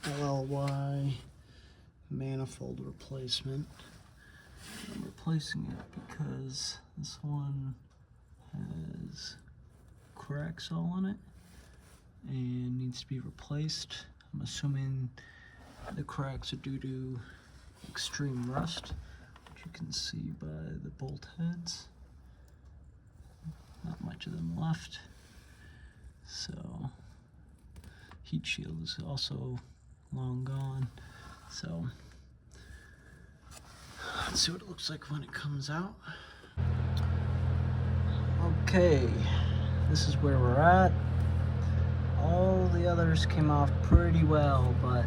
LLY manifold replacement. I'm replacing it because this one has cracks all on it and needs to be replaced. I'm assuming the cracks are due to extreme rust, which you can see by the bolt heads. Not much of them left. So, heat shield is also long gone. So, let's see what it looks like when it comes out. Okay, this is where we're at. All the others came off pretty well, but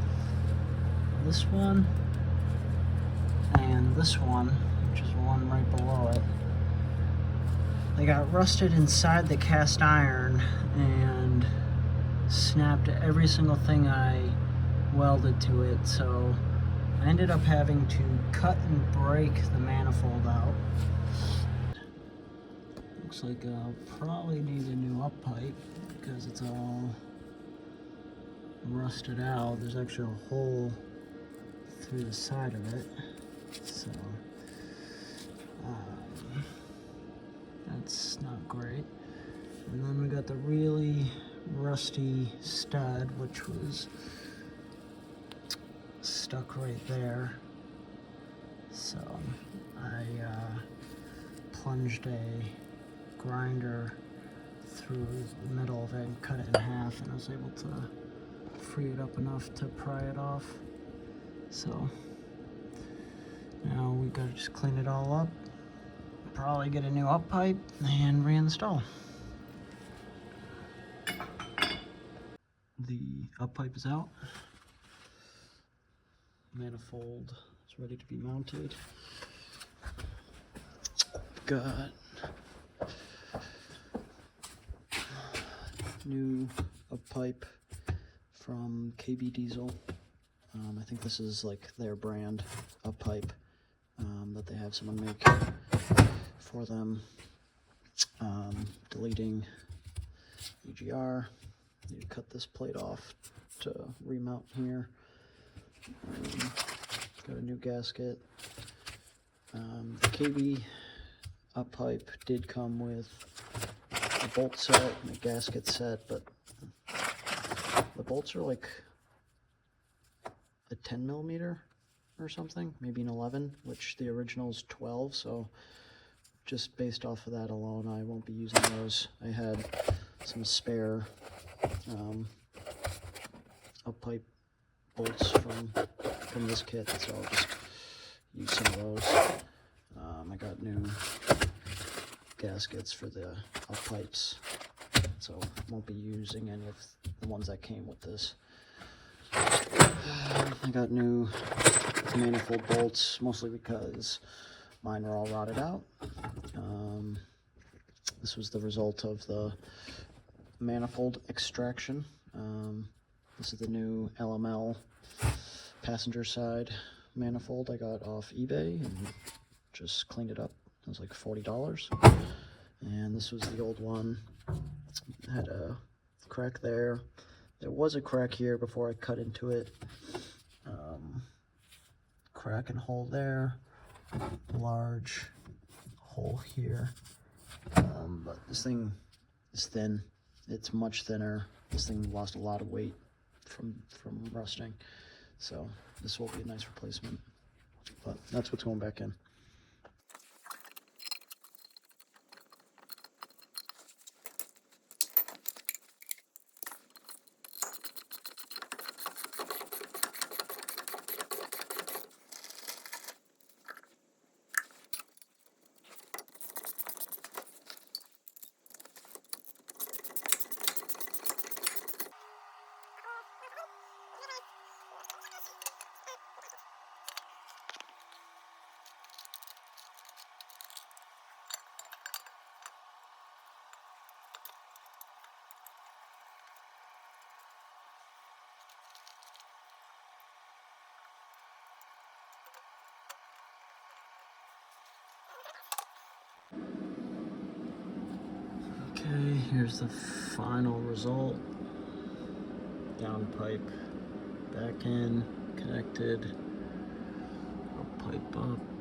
this one and this one, which is the one right below it, they got rusted inside the cast iron and snapped every single thing I welded to it, so I ended up having to cut and break the manifold out. Looks like I'll probably need a new up pipe because it's all rusted out. There's actually a hole through the side of it, so that's not great. And then we got the really rusty stud, which was stuck right there. So I plunged a grinder through the middle of it and cut it in half, and I was able to free it up enough to pry it off. So now we gotta just clean it all up, probably get a new up pipe and reinstall. The up pipe is out. Manifold is ready to be mounted. Got new up pipe from KB Diesel. I think this is like their brand up pipe that they have someone make for them. Deleting EGR. You cut this plate off to remount here. Got a new gasket. The KB up pipe did come with a bolt set and a gasket set, but the bolts are like a 10 millimeter or something, maybe an 11, which the original is 12, so just based off of that alone, I won't be using those. I had some spare up pipe bolts from this kit, so I'll just use some of those. I got new gaskets for the up pipes, so won't be using any of the ones that came with this. I got new manifold bolts, mostly because mine were all rotted out. This was the result of the manifold extraction. This is the new LML passenger side manifold I got off eBay and just cleaned it up. It was like $40. And this was the old one. It had a crack there. There was a crack here before I cut into it. Crack and hole there. Large hole here. But this thing is thin. It's much thinner. This thing lost a lot of weight from rusting. So this will be a nice replacement. But that's what's going back in. Here's the final result. Downpipe back in, connected. I'll pipe up.